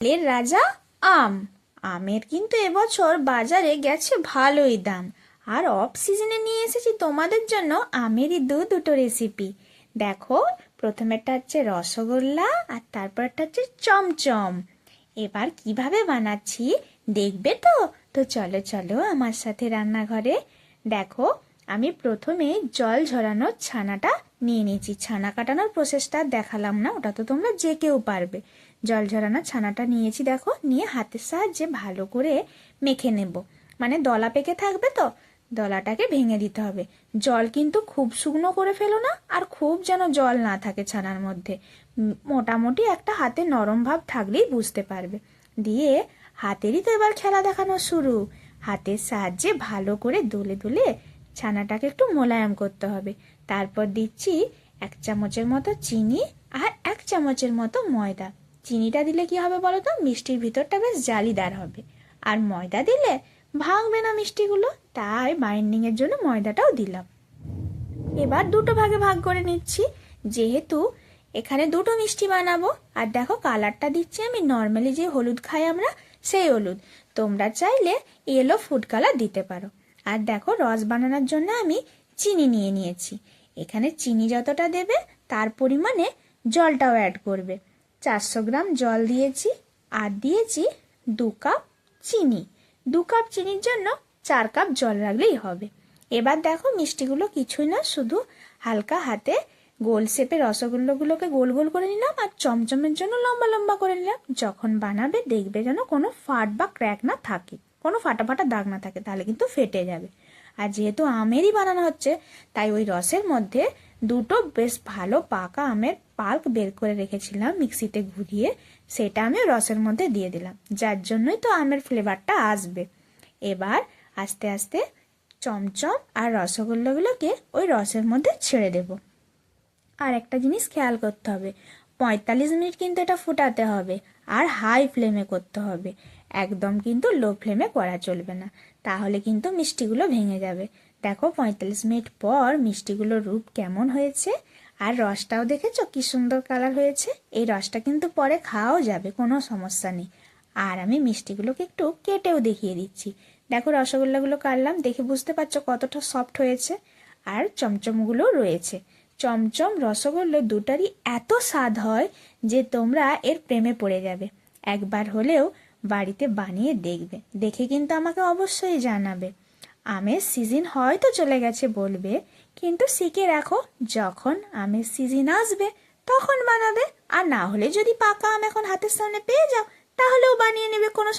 এর রাজা আম। আমের কিন্তু এবছর বাজারে গেছে ভালোই দাম। আর অফ সিজনে নিয়ে এসেছি তোমাদের জন্য আমেরই দুটো রেসিপি। দেখো, প্রথমেরটা হচ্ছে রসগোল্লা আর তারপরটা হচ্ছে চমচম। এবার কিভাবে বানাচ্ছি দেখবে তো? তো চলো চলো আমার সাথে রান্নাঘরে। দেখো, আমি প্রথমে জল ঝরানোর ছানাটা নিয়ে নিয়েছি। ছানা কাটানোর প্রসেসটা দেখালাম না, ওটা তো তোমরা যে কেউ পারবে। জল ঝরানোর ছানাটা নিয়েছি, দেখো, নিয়ে হাতের সাহায্যে ভালো করে মেখে নেব। মানে দলা পেকে থাকবে তো, দলাটাকে ভেঙে দিতে হবে। জল কিন্তু খুব শুকনো করে ফেলো না, আর খুব যেন জল না থাকে ছানার মধ্যে। মোটামুটি একটা হাতে নরম ভাব থাকলেই বুঝতে পারবে। দিয়ে হাতেরই তো এবার খেলা দেখানো শুরু। হাতের সাহায্যে ভালো করে দোলে দোলে ছানাটাকে একটু মোলায়েম করতে হবে। তারপর দিচ্ছি 1 চামচের মতো চিনি আর 1 চামচের মতো ময়দা। চিনিটা দিলে কি হবে বলো তো? মিষ্টির ভিতরটা বেশ জালিদার হবে। আর ময়দা দিলে ভাঙবে না মিষ্টিগুলো, তাই বাইন্ডিং এর জন্য ময়দাটাও দিলাম। এবার দুটো ভাগে ভাগ করে নিচ্ছি, যেহেতু এখানে দুটো মিষ্টি বানাবো। আর দেখো, কালারটা দিচ্ছি আমি নর্মালি যে হলুদ খাই আমরা, সেই হলুদ। তোমরা চাইলে ইয়েলো ফুড কালার দিতে পারো। আর দেখো, রস বানানোর জন্য আমি চিনি নিয়ে নিয়েছি। এখানে চিনি যতটা দেবে তার পরিমাণে জলটাও অ্যাড করবে। 400 গ্রাম জল দিয়েছি, আর দিয়েছি 2 কাপ চিনি। 2 কাপ চিনির জন্য 4 কাপ জল রাখলেই হবে। এবার দেখো, মিষ্টিগুলো কিছুই না, শুধু হালকা হাতে গোল শেপে রসগোল্লাগুলোকে গোল গোল করে নিলাম, আর চমচমের জন্য লম্বা লম্বা করে নিলাম। যখন বানাবে দেখবে যেন কোনো ফাট বা ক্র্যাক না থাকে, কোনো ফাটা ফাটা দাগ না থাকে, তাহলে কিন্তু ফেটে যাবে। আর যেহেতু আমেরই বানানো হচ্ছে, তাই ওই রসের মধ্যে দুটো বেশ ভালো পাকা আমের পাল্প বের করে রেখেছিলাম মিক্সিতে ঘুরিয়ে, সেটা আমি রসের মধ্যে দিয়ে দিলাম, যার জন্যই তো আমের ফ্লেভারটা আসবে। এবার আস্তে আস্তে চমচম আর রসগোল্লাগুলোকে ওই রসের মধ্যে ছেড়ে দেব। আর একটা জিনিস খেয়াল করতে হবে, 45 মিনিট কিন্তু এটা ফোটাতে হবে, আর হাই ফ্লেমে করতে হবে। একদম কিন্তু লো ফ্লেমে করা চলবে না, তাহলে কিন্তু মিষ্টিগুলো ভেঙে যাবে। দেখো, 45 মিনিট পর মিষ্টিগুলোর রূপ কেমন হয়েছে, আর রসটাও দেখেছো কি সুন্দর কালার হয়েছে। এই রসটা কিন্তু পরে খাওয়াও যাবে, কোনো সমস্যা নেই। আর আমি মিষ্টিগুলোকে একটু কেটেও দেখিয়ে দিচ্ছি। দেখো, রসগোল্লাগুলো কাটলাম, দেখে বুঝতে পারছো কতটা সফট হয়েছে। আর চমচমগুলো রয়েছে। চমচম রসগোল্লা দুটারই এত স্বাদ হয় যে তোমরা এর প্রেমে পড়ে যাবে। একবার হলেও বাড়িতে বানিয়ে দেখবে, দেখে কিন্তু আমাকে অবশ্যই জানাবে। আমের সিজন হয়তো চলে গেছে বলবে, কিন্তু শিখে রাখো, যখন আমের সিজন আসবে তখন বানাবে। আর না হলে যদি পাকা আম এখন হাতের সামনে পেয়ে যাও, তাহলেও বানিয়ে নেবে, কোনো